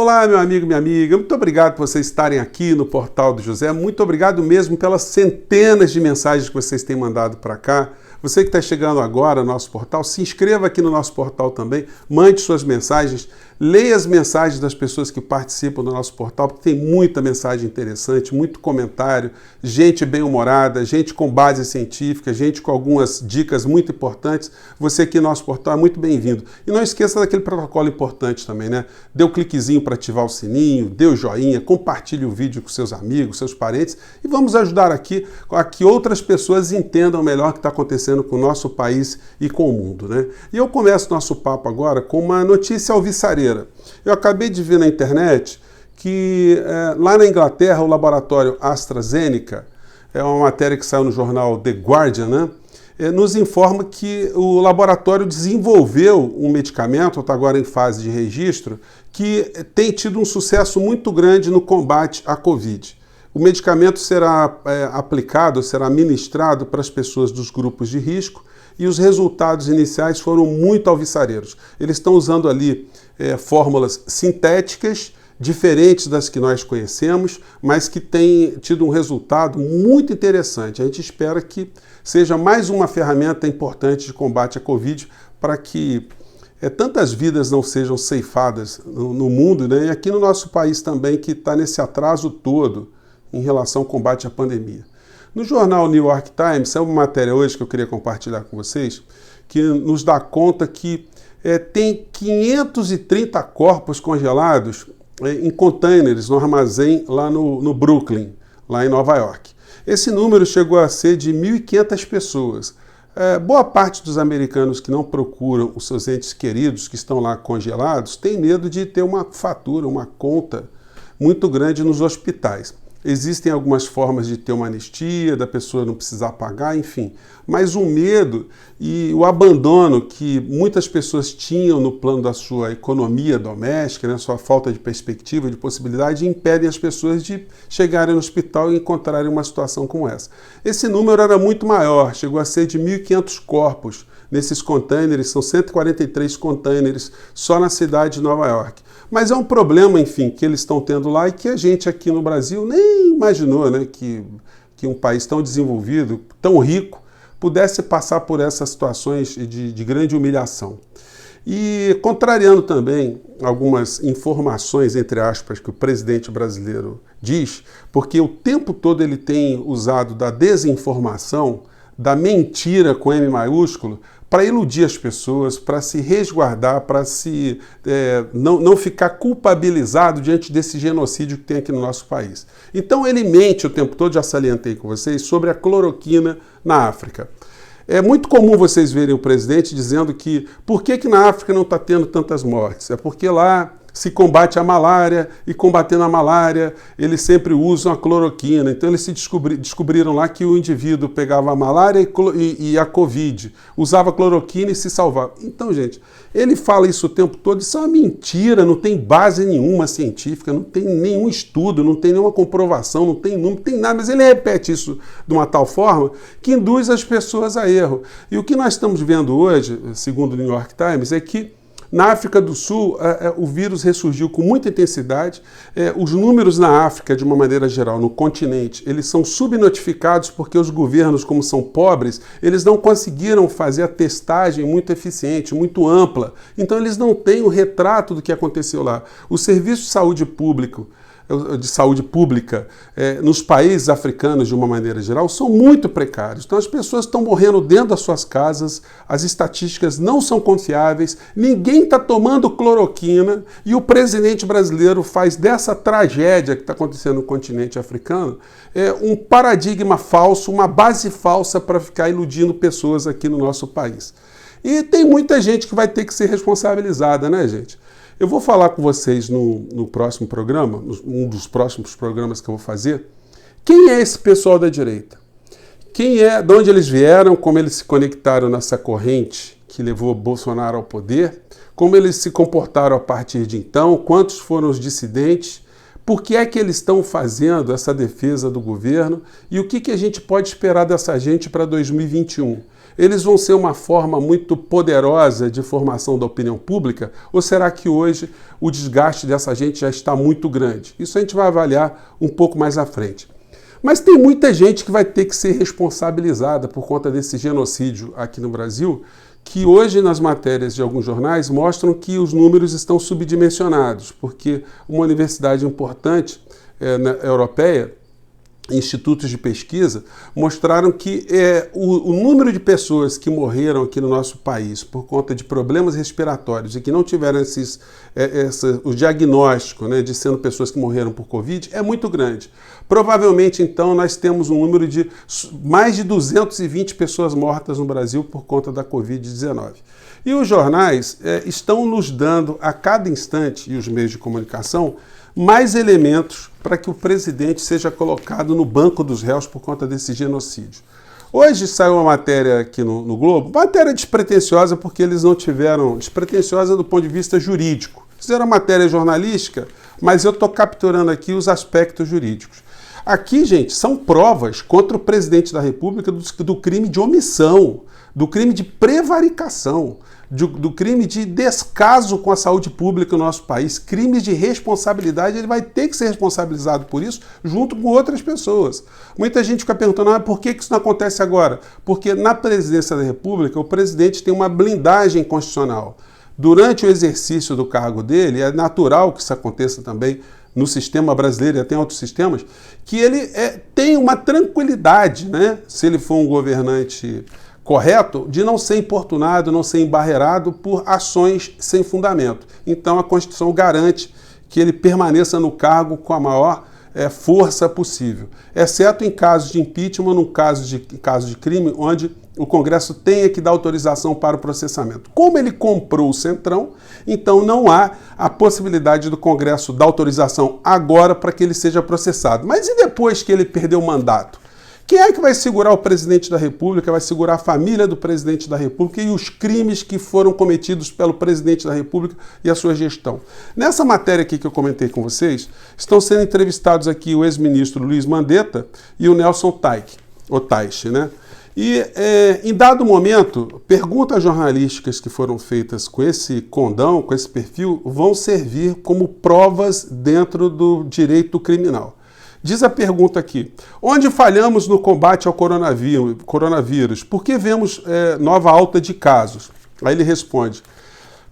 Olá, meu amigo, minha amiga, muito obrigado por vocês estarem aqui no Portal do José, muito obrigado mesmo pelas centenas de mensagens que vocês têm mandado para cá. Você que está chegando agora no nosso portal, se inscreva aqui no nosso portal também, mande suas mensagens, leia as mensagens das pessoas que participam do nosso portal, porque tem muita mensagem interessante, muito comentário, gente bem-humorada, gente com base científica, gente com algumas dicas muito importantes. Você aqui no nosso portal é muito bem-vindo. E não esqueça daquele protocolo importante também, né? Dê o cliquezinho para ativar o sininho, dê o joinha, compartilhe o vídeo com seus amigos, seus parentes e vamos ajudar aqui a que outras pessoas entendam melhor o que está acontecendo com o nosso país e com o mundo, né? E eu começo nosso papo agora com uma notícia alvissareira. Eu acabei de ver na internet que lá na Inglaterra o laboratório AstraZeneca, é uma matéria que saiu no jornal The Guardian, né? Nos informa que o laboratório desenvolveu um medicamento, está agora em fase de registro, que tem tido um sucesso muito grande no combate à Covid. O medicamento será aplicado, será ministrado para as pessoas dos grupos de risco e os resultados iniciais foram muito alvissareiros. Eles estão usando ali fórmulas sintéticas, diferentes das que nós conhecemos, mas que têm tido um resultado muito interessante. A gente espera que seja mais uma ferramenta importante de combate à Covid para que tantas vidas não sejam ceifadas no mundo, né? E aqui no nosso país também, que está nesse atraso todo em relação ao combate à pandemia. No jornal New York Times, é uma matéria hoje que eu queria compartilhar com vocês, que nos dá conta que tem 530 corpos congelados em containers no armazém lá no Brooklyn, lá em Nova York. Esse número chegou a ser de 1.500 pessoas. Boa parte dos americanos que não procuram os seus entes queridos que estão lá congelados tem medo de ter uma fatura, uma conta muito grande nos hospitais. Existem algumas formas de ter uma anistia, da pessoa não precisar pagar, enfim. Mas o medo e o abandono que muitas pessoas tinham no plano da sua economia doméstica, né, sua falta de perspectiva, de possibilidade, impedem as pessoas de chegarem no hospital e encontrarem uma situação como essa. Esse número era muito maior, chegou a ser de 1.500 corpos nesses containers, são 143 containers só na cidade de Nova York. Mas é um problema, enfim, que eles estão tendo lá e que a gente aqui no Brasil nem imaginou, né, que um país tão desenvolvido, tão rico, pudesse passar por essas situações de grande humilhação. E contrariando também algumas informações, entre aspas, que o presidente brasileiro diz, porque o tempo todo ele tem usado da desinformação, da mentira com M maiúsculo, para iludir as pessoas, para se resguardar, para não ficar culpabilizado diante desse genocídio que tem aqui no nosso país. Então ele mente o tempo todo, já salientei com vocês, sobre a cloroquina na África. É muito comum vocês verem o presidente dizendo que por que na África não está tendo tantas mortes? É porque lá se combate a malária e combatendo a malária eles sempre usam a cloroquina. Então eles descobriram lá que o indivíduo pegava a malária e a Covid, usava cloroquina e se salvava. Então, gente, ele fala isso o tempo todo, isso é uma mentira, não tem base nenhuma científica, não tem nenhum estudo, não tem nenhuma comprovação, não tem número, não tem nada, mas ele repete isso de uma tal forma que induz as pessoas a erro. E o que nós estamos vendo hoje, segundo o New York Times, é que na África do Sul, o vírus ressurgiu com muita intensidade. Os números na África, de uma maneira geral, no continente, eles são subnotificados porque os governos, como são pobres, eles não conseguiram fazer a testagem muito eficiente, muito ampla. Então, eles não têm o retrato do que aconteceu lá. O Serviço de Saúde Pública nos países africanos, de uma maneira geral, são muito precários. Então as pessoas estão morrendo dentro das suas casas, as estatísticas não são confiáveis, ninguém está tomando cloroquina e o presidente brasileiro faz dessa tragédia que está acontecendo no continente africano um paradigma falso, uma base falsa para ficar iludindo pessoas aqui no nosso país. E tem muita gente que vai ter que ser responsabilizada, né, gente? Eu vou falar com vocês no próximo programa, um dos próximos programas que eu vou fazer, quem é esse pessoal da direita? De onde eles vieram, como eles se conectaram nessa corrente que levou Bolsonaro ao poder, como eles se comportaram a partir de então, quantos foram os dissidentes, por que é que eles estão fazendo essa defesa do governo e o que a gente pode esperar dessa gente para 2021. eles vão ser uma forma muito poderosa de formação da opinião pública? Ou será que hoje o desgaste dessa gente já está muito grande? Isso a gente vai avaliar um pouco mais à frente. Mas tem muita gente que vai ter que ser responsabilizada por conta desse genocídio aqui no Brasil, que hoje nas matérias de alguns jornais mostram que os números estão subdimensionados, porque uma universidade importante europeia, institutos de pesquisa, mostraram que o número de pessoas que morreram aqui no nosso país por conta de problemas respiratórios e que não tiveram o diagnóstico, né, de sendo pessoas que morreram por Covid é muito grande. Provavelmente, então, nós temos um número de mais de 220 pessoas mortas no Brasil por conta da Covid-19. E os jornais estão nos dando a cada instante, e os meios de comunicação, mais elementos para que o presidente seja colocado no banco dos réus por conta desse genocídio. Hoje saiu uma matéria aqui no Globo, matéria despretensiosa porque eles não tiveram, despretensiosa do ponto de vista jurídico. Fizeram matéria jornalística, mas eu estou capturando aqui os aspectos jurídicos. Aqui, gente, são provas contra o presidente da República do crime de omissão, do crime de prevaricação, do crime de descaso com a saúde pública no nosso país, crimes de responsabilidade, ele vai ter que ser responsabilizado por isso junto com outras pessoas. Muita gente fica perguntando, por que isso não acontece agora? Porque na presidência da República o presidente tem uma blindagem constitucional. Durante o exercício do cargo dele, é natural que isso aconteça também no sistema brasileiro e até em outros sistemas, que ele tem uma tranquilidade, né? Se ele for um governante correto, de não ser importunado, não ser embarreirado por ações sem fundamento. Então a Constituição garante que ele permaneça no cargo com a maior força possível, exceto em casos de impeachment, no caso de crime, onde o Congresso tenha que dar autorização para o processamento. Como ele comprou o Centrão, então não há a possibilidade do Congresso dar autorização agora para que ele seja processado. Mas e depois que ele perdeu o mandato? Quem é que vai segurar o presidente da República, vai segurar a família do presidente da República e os crimes que foram cometidos pelo presidente da República e a sua gestão? Nessa matéria aqui que eu comentei com vocês, estão sendo entrevistados aqui o ex-ministro Luiz Mandetta e o Nelson Teich, né? E em dado momento, perguntas jornalísticas que foram feitas com esse condão, com esse perfil, vão servir como provas dentro do direito criminal. Diz a pergunta aqui, onde falhamos no combate ao coronavírus? Por que vemos nova alta de casos? Aí ele responde,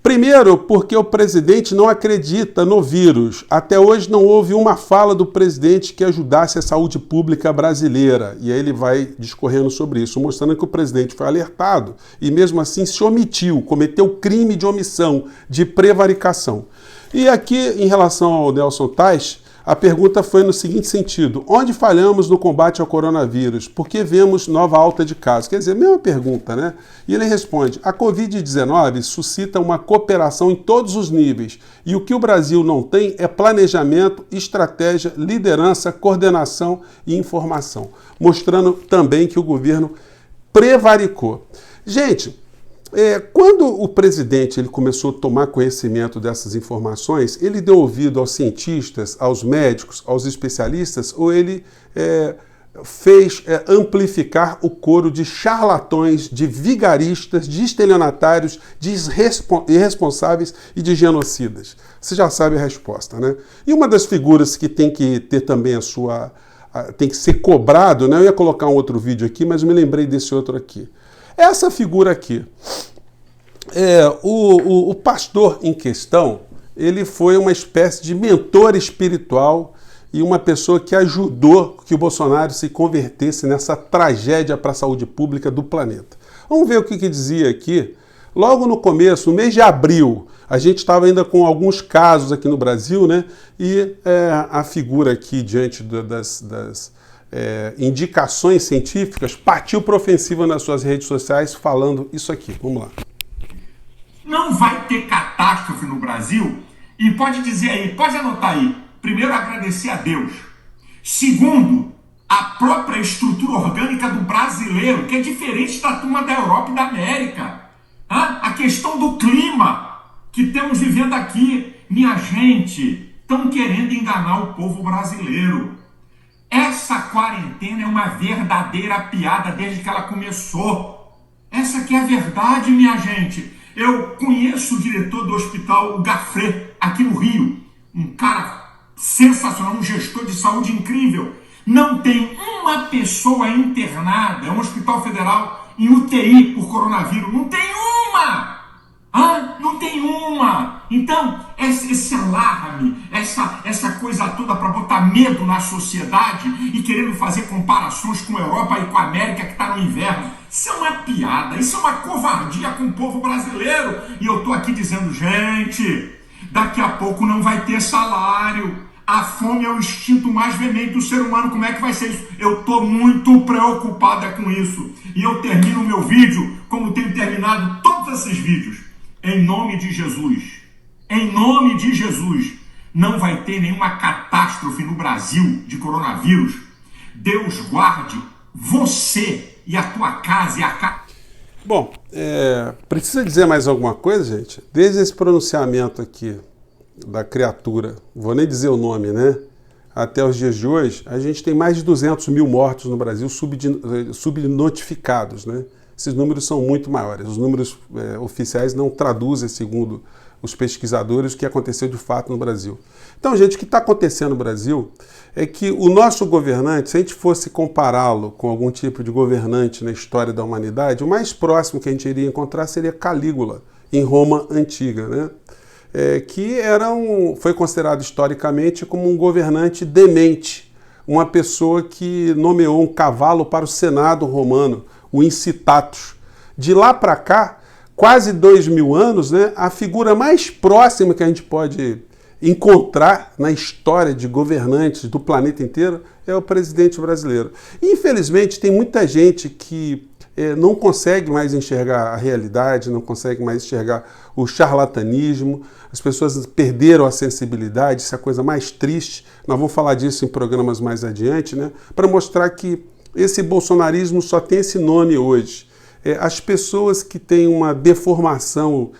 primeiro, porque o presidente não acredita no vírus. Até hoje não houve uma fala do presidente que ajudasse a saúde pública brasileira. E aí ele vai discorrendo sobre isso, mostrando que o presidente foi alertado e mesmo assim se omitiu, cometeu crime de omissão, de prevaricação. E aqui, em relação ao Nelson Teich, a pergunta foi no seguinte sentido, onde falhamos no combate ao coronavírus? Por que vemos nova alta de casos? Quer dizer, mesma pergunta, né? E ele responde, a Covid-19 suscita uma cooperação em todos os níveis e o que o Brasil não tem é planejamento, estratégia, liderança, coordenação e informação, mostrando também que o governo prevaricou. Gente, quando o presidente ele começou a tomar conhecimento dessas informações, ele deu ouvido aos cientistas, aos médicos, aos especialistas, ou ele fez amplificar o coro de charlatões, de vigaristas, de estelionatários, de irresponsáveis e de genocidas? Você já sabe a resposta, né? E uma das figuras que tem que ter também tem que ser cobrado, né? Eu ia colocar um outro vídeo aqui, mas eu me lembrei desse outro aqui. Essa figura aqui, o pastor em questão, ele foi uma espécie de mentor espiritual e uma pessoa que ajudou que o Bolsonaro se convertesse nessa tragédia para a saúde pública do planeta. Vamos ver o que dizia aqui. Logo no começo, no mês de abril, a gente estava ainda com alguns casos aqui no Brasil, né? E a figura aqui diante das indicações científicas, partiu para ofensiva nas suas redes sociais falando isso aqui. Vamos lá. Não vai ter catástrofe no Brasil e pode dizer aí, pode anotar aí. Primeiro, agradecer a Deus. Segundo, a própria estrutura orgânica do brasileiro, que é diferente da turma da Europa e da América. A questão do clima que temos vivendo aqui. Minha gente, estão querendo enganar o povo brasileiro. Essa quarentena é uma verdadeira piada desde que ela começou. Essa que é a verdade, minha gente. Eu conheço o diretor do hospital Gafré, aqui no Rio. Um cara sensacional, um gestor de saúde incrível. Não tem uma pessoa internada, é um hospital federal, em UTI por coronavírus. Não tem uma! Não tem uma! Então, esse alarme, essa coisa toda para botar medo na sociedade e querendo fazer comparações com a Europa e com a América que está no inverno, isso é uma piada, isso é uma covardia com o povo brasileiro. E eu estou aqui dizendo, gente, daqui a pouco não vai ter salário. A fome é o instinto mais veemente do ser humano. Como é que vai ser isso? Eu estou muito preocupada com isso. E eu termino o meu vídeo como tenho terminado todos esses vídeos. Em nome de Jesus, não vai ter nenhuma catástrofe no Brasil de coronavírus. Deus guarde você e a tua casa e a casa. Bom, precisa dizer mais alguma coisa, gente? Desde esse pronunciamento aqui da criatura, vou nem dizer o nome, né? Até os dias de hoje, a gente tem mais de 200 mil mortos no Brasil subnotificados, né? Esses números são muito maiores. Os números oficiais não traduzem, segundo os pesquisadores, o que aconteceu de fato no Brasil. Então, gente, o que está acontecendo no Brasil é que o nosso governante, se a gente fosse compará-lo com algum tipo de governante na história da humanidade, o mais próximo que a gente iria encontrar seria Calígula, em Roma antiga, né? Que foi considerado historicamente como um governante demente, uma pessoa que nomeou um cavalo para o Senado romano, o Incitatus. De lá para cá, quase 2000 anos, né, a figura mais próxima que a gente pode encontrar na história de governantes do planeta inteiro é o presidente brasileiro. Infelizmente, tem muita gente que não consegue mais enxergar a realidade, não consegue mais enxergar o charlatanismo, as pessoas perderam a sensibilidade, isso é a coisa mais triste. Nós vamos falar disso em programas mais adiante, né, para mostrar que esse bolsonarismo só tem esse nome hoje. As pessoas que têm uma deformação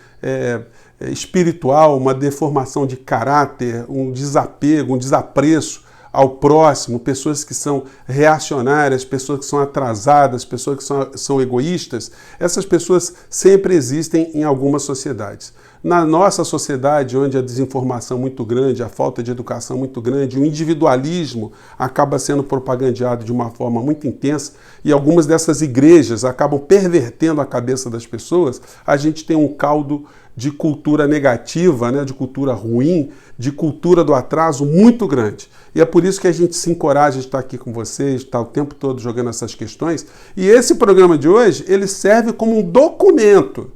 espiritual, uma deformação de caráter, um desapego, um desapreço ao próximo, pessoas que são reacionárias, pessoas que são atrasadas, pessoas que são egoístas, essas pessoas sempre existem em algumas sociedades. Na nossa sociedade, onde a desinformação é muito grande, a falta de educação é muito grande, o individualismo acaba sendo propagandeado de uma forma muito intensa e algumas dessas igrejas acabam pervertendo a cabeça das pessoas, a gente tem um caldo de cultura negativa, né, de cultura ruim, de cultura do atraso muito grande. E é por isso que a gente se encoraja de estar aqui com vocês, estar o tempo todo jogando essas questões. E esse programa de hoje, ele serve como um documento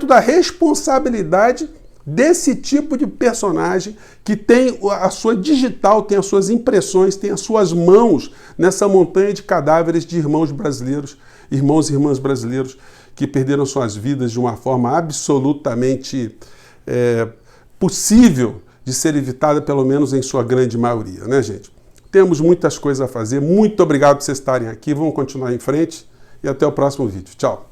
da responsabilidade desse tipo de personagem que tem a sua digital, tem as suas impressões, tem as suas mãos nessa montanha de cadáveres de irmãos brasileiros, irmãos e irmãs brasileiros que perderam suas vidas de uma forma absolutamente possível de ser evitada, pelo menos em sua grande maioria, né, gente? Temos muitas coisas a fazer. Muito obrigado por vocês estarem aqui. Vamos continuar em frente e até o próximo vídeo. Tchau!